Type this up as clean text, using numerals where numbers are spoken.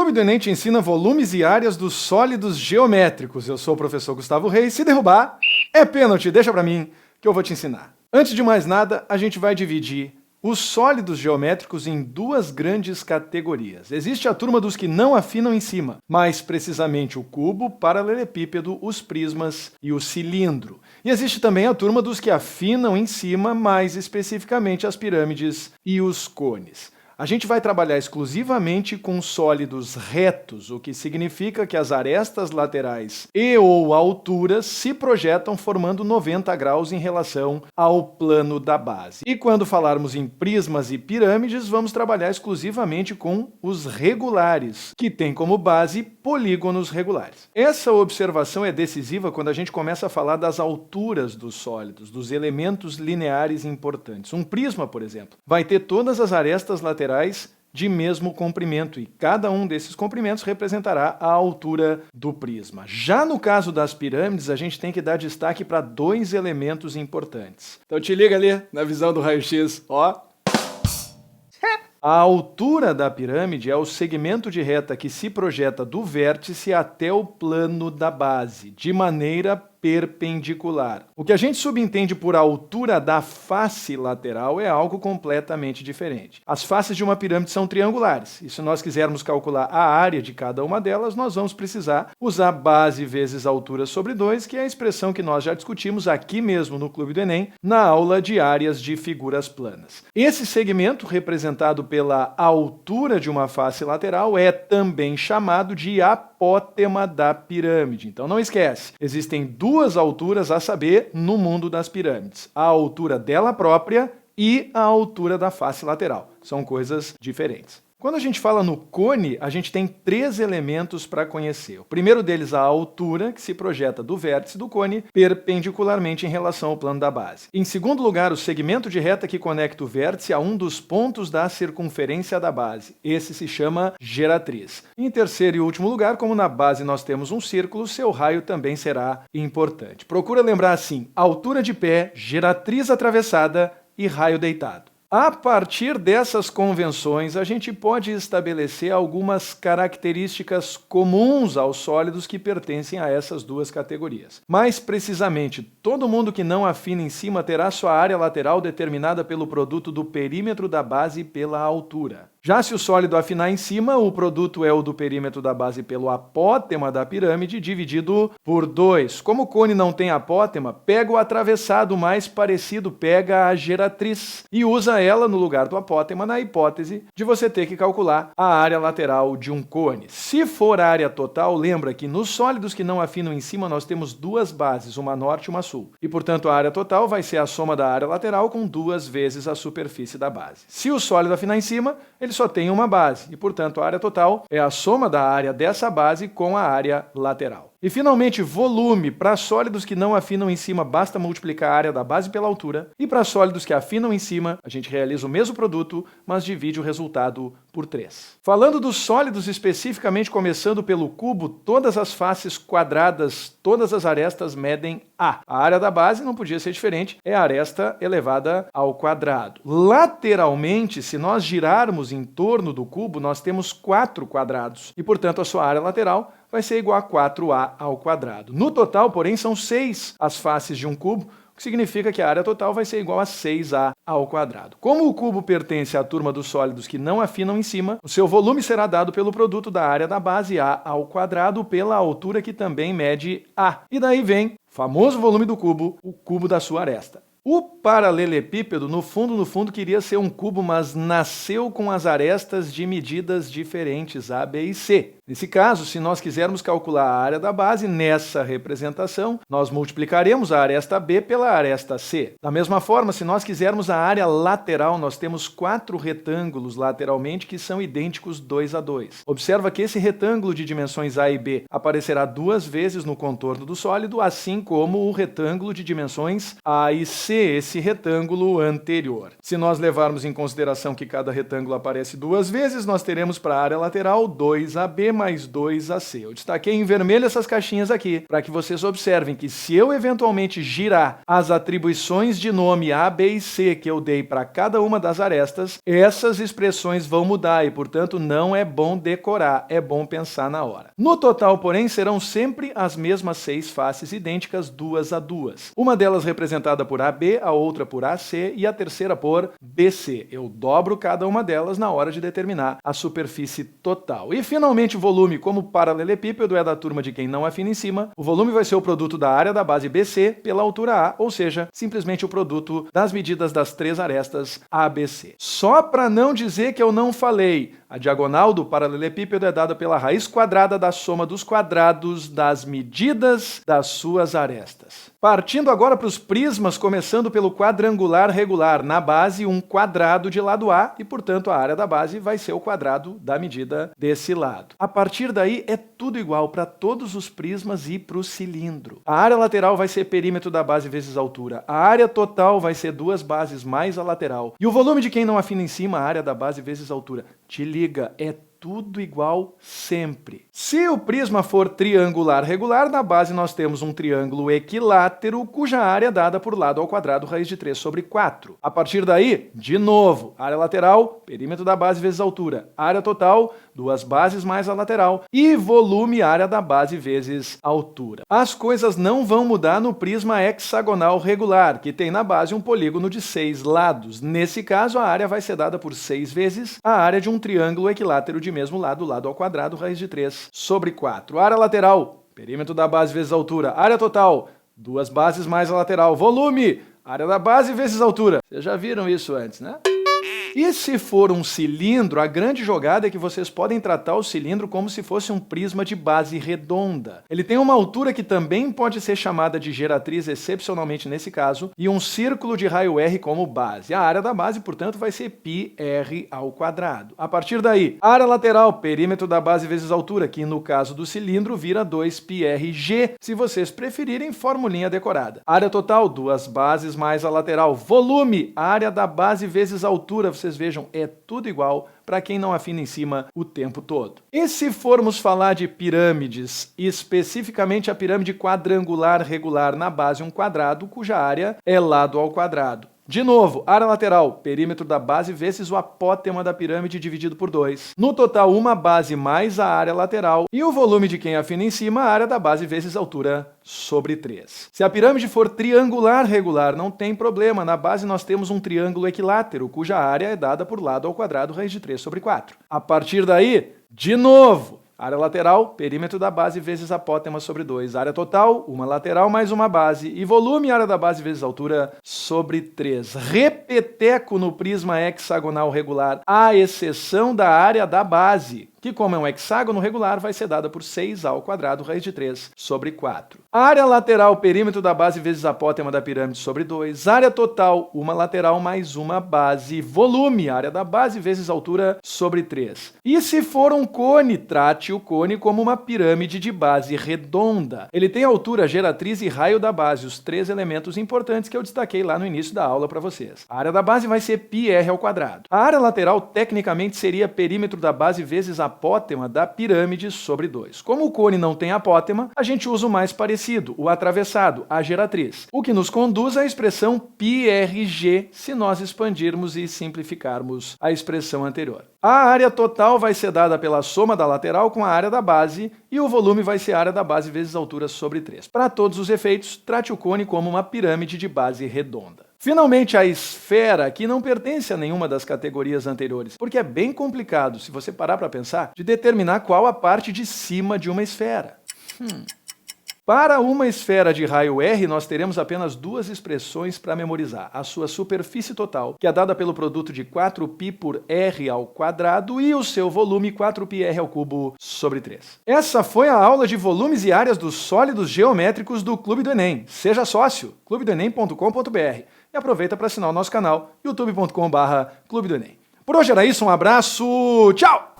Clube do Enem te ensina volumes e áreas dos sólidos geométricos. Eu sou o professor Gustavo Reis. Se derrubar, é pênalti. Deixa pra mim que eu vou te ensinar. Antes de mais nada, a gente vai dividir os sólidos geométricos em duas grandes categorias. Existe a turma dos que não afinam em cima, mais precisamente o cubo, o paralelepípedo, os prismas e o cilindro. E existe também a turma dos que afinam em cima, mais especificamente as pirâmides e os cones. A gente vai trabalhar exclusivamente com sólidos retos, o que significa que as arestas laterais e ou alturas se projetam formando 90 graus em relação ao plano da base. E quando falarmos em prismas e pirâmides, vamos trabalhar exclusivamente com os regulares, que têm como base polígonos regulares. Essa observação é decisiva quando a gente começa a falar das alturas dos sólidos, dos elementos lineares importantes. Um prisma, por exemplo, vai ter todas as arestas laterais de mesmo comprimento, e cada um desses comprimentos representará a altura do prisma. Já no caso das pirâmides, a gente tem que dar destaque para dois elementos importantes. Então te liga ali na visão do raio-x, ó. A altura da pirâmide é o segmento de reta que se projeta do vértice até o plano da base, de maneira perpendicular. O que a gente subentende por altura da face lateral é algo completamente diferente. As faces de uma pirâmide são triangulares, e se nós quisermos calcular a área de cada uma delas, nós vamos precisar usar base vezes altura sobre 2, que é a expressão que nós já discutimos aqui mesmo no Clube do Enem, na aula de áreas de figuras planas. Esse segmento, representado pela altura de uma face lateral, é também chamado de apótema da pirâmide. Então não esquece, existem duas alturas a saber no mundo das pirâmides: a altura dela própria e a altura da face lateral. São coisas diferentes. Quando a gente fala no cone, a gente tem três elementos para conhecer. O primeiro deles, a altura, que se projeta do vértice do cone perpendicularmente em relação ao plano da base. Em segundo lugar, o segmento de reta que conecta o vértice a um dos pontos da circunferência da base. Esse se chama geratriz. Em terceiro e último lugar, como na base nós temos um círculo, seu raio também será importante. Procura lembrar assim: altura de pé, geratriz atravessada e raio deitado. A partir dessas convenções, a gente pode estabelecer algumas características comuns aos sólidos que pertencem a essas duas categorias. Mais precisamente, todo mundo que não afina em cima terá sua área lateral determinada pelo produto do perímetro da base pela altura. Já se o sólido afinar em cima, o produto é o do perímetro da base pelo apótema da pirâmide, dividido por 2. Como o cone não tem apótema, pega o atravessado mais parecido, pega a geratriz, e usa ela no lugar do apótema na hipótese de você ter que calcular a área lateral de um cone. Se for a área total, lembra que nos sólidos que não afinam em cima, nós temos duas bases, uma norte e uma sul. E, portanto, a área total vai ser a soma da área lateral com 2 vezes a superfície da base. Se o sólido afinar em cima, ele só tem uma base, e, portanto, a área total é a soma da área dessa base com a área lateral. E, finalmente, volume. Para sólidos que não afinam em cima, basta multiplicar a área da base pela altura, e para sólidos que afinam em cima, a gente realiza o mesmo produto, mas divide o resultado por 3. Falando dos sólidos especificamente, começando pelo cubo, todas as faces quadradas, todas as arestas medem A. A área da base não podia ser diferente, é a aresta elevada ao quadrado. Lateralmente, se nós girarmos em torno do cubo, nós temos 4 quadrados, e, portanto, a sua área lateral vai ser igual a 4A ao quadrado. No total, porém, são 6 as faces de um cubo, o que significa que a área total vai ser igual a 6A ao quadrado. Como o cubo pertence à turma dos sólidos que não afinam em cima, o seu volume será dado pelo produto da área da base A ao quadrado pela altura, que também mede A. E daí vem o famoso volume do cubo, o cubo da sua aresta. O paralelepípedo, no fundo, queria ser um cubo, mas nasceu com as arestas de medidas diferentes, A, B e C. Nesse caso, se nós quisermos calcular a área da base, nessa representação, nós multiplicaremos a aresta B pela aresta C. Da mesma forma, se nós quisermos a área lateral, nós temos 4 retângulos lateralmente que são idênticos 2 a 2. Observa que esse retângulo de dimensões A e B aparecerá 2 vezes no contorno do sólido, assim como o retângulo de dimensões A e C AC, esse retângulo anterior. Se nós levarmos em consideração que cada retângulo aparece duas vezes, nós teremos para a área lateral 2AB mais 2AC. Eu destaquei em vermelho essas caixinhas aqui, para que vocês observem que se eu eventualmente girar as atribuições de nome A, B e C que eu dei para cada uma das arestas, essas expressões vão mudar e, portanto, não é bom decorar, é bom pensar na hora. No total, porém, serão sempre as mesmas 6 faces idênticas, 2 a 2. Uma delas representada por AB, a outra por AC e a terceira por BC. Eu dobro cada uma delas na hora de determinar a superfície total. E, finalmente, o volume, como paralelepípedo é da turma de quem não afina em cima, o volume vai ser o produto da área da base BC pela altura A, ou seja, simplesmente o produto das medidas das 3 arestas ABC. Só para não dizer que eu não falei, a diagonal do paralelepípedo é dada pela raiz quadrada da soma dos quadrados das medidas das suas arestas. Partindo agora para os prismas, começando pelo quadrangular regular. Na base, um quadrado de lado A e, portanto, a área da base vai ser o quadrado da medida desse lado. A partir daí, é tudo igual para todos os prismas e para o cilindro. A área lateral vai ser perímetro da base vezes altura. A área total vai ser 2 bases mais a lateral. E o volume de quem não afina em cima, a área da base vezes altura. Te liga, é tudo igual sempre. Se o prisma for triangular regular, na base nós temos um triângulo equilátero, cuja área é dada por lado ao quadrado raiz de 3 sobre 4. A partir daí, de novo, área lateral, perímetro da base vezes altura. Área total, 2 bases mais a lateral. E volume, área da base vezes altura. As coisas não vão mudar no prisma hexagonal regular, que tem na base um polígono de 6 lados. Nesse caso, a área vai ser dada por 6 vezes a área de um triângulo equilátero de mesmo lado, lado ao quadrado, raiz de 3 sobre 4. Área lateral, perímetro da base vezes altura. Área total, 2 bases mais a lateral. Volume, área da base vezes altura. Vocês já viram isso antes, né? E se for um cilindro, a grande jogada é que vocês podem tratar o cilindro como se fosse um prisma de base redonda. Ele tem uma altura que também pode ser chamada de geratriz, excepcionalmente nesse caso, e um círculo de raio R como base. A área da base, portanto, vai ser πr ao quadrado. A partir daí, área lateral, perímetro da base vezes altura, que no caso do cilindro vira 2πrg, se vocês preferirem, formulinha decorada. Área total, 2 bases mais a lateral. Volume, área da base vezes altura. Vocês vejam, é tudo igual para quem não afina em cima o tempo todo. E se formos falar de pirâmides, especificamente a pirâmide quadrangular regular na base um quadrado, cuja área é lado ao quadrado. De novo, área lateral, perímetro da base vezes o apótema da pirâmide dividido por 2. No total, uma base mais a área lateral e o volume de quem afina em cima, a área da base vezes altura sobre 3. Se a pirâmide for triangular regular, não tem problema. Na base nós temos um triângulo equilátero, cuja área é dada por lado ao quadrado raiz de 3 sobre 4. A partir daí, de novo, área lateral, perímetro da base vezes apótema sobre 2. Área total, uma lateral mais uma base. E volume, área da base vezes altura sobre 3. Repeteco no prisma hexagonal regular, à exceção da área da base, que como é um hexágono regular, vai ser dada por 6 ao quadrado raiz de 3 sobre 4. Área lateral, perímetro da base vezes apótema da pirâmide sobre 2. Área total, uma lateral mais uma base. Volume, área da base vezes altura sobre 3. E se for um cone, trate o cone como uma pirâmide de base redonda. Ele tem altura, geratriz e raio da base, os 3 elementos importantes que eu destaquei lá no início da aula para vocês. A área da base vai ser πr ao quadrado. A área lateral, tecnicamente, seria perímetro da base vezes apótema da pirâmide sobre 2. Como o cone não tem apótema, a gente usa o mais parecido, o atravessado, a geratriz, o que nos conduz à expressão πrg se nós expandirmos e simplificarmos a expressão anterior. A área total vai ser dada pela soma da lateral com a área da base e o volume vai ser a área da base vezes altura sobre 3. Para todos os efeitos, trate o cone como uma pirâmide de base redonda. Finalmente, a esfera, que não pertence a nenhuma das categorias anteriores, porque é bem complicado, se você parar para pensar, de determinar qual a parte de cima de uma esfera. Para uma esfera de raio R, nós teremos apenas 2 expressões para memorizar. A sua superfície total, que é dada pelo produto de 4π por r ao quadrado, e o seu volume, 4πr ao cubo sobre 3. Essa foi a aula de volumes e áreas dos sólidos geométricos do Clube do Enem. Seja sócio, clubedoenem.com.br. E aproveita para assinar o nosso canal, youtube.com/Clube do Enem. Por hoje era isso, um abraço, tchau!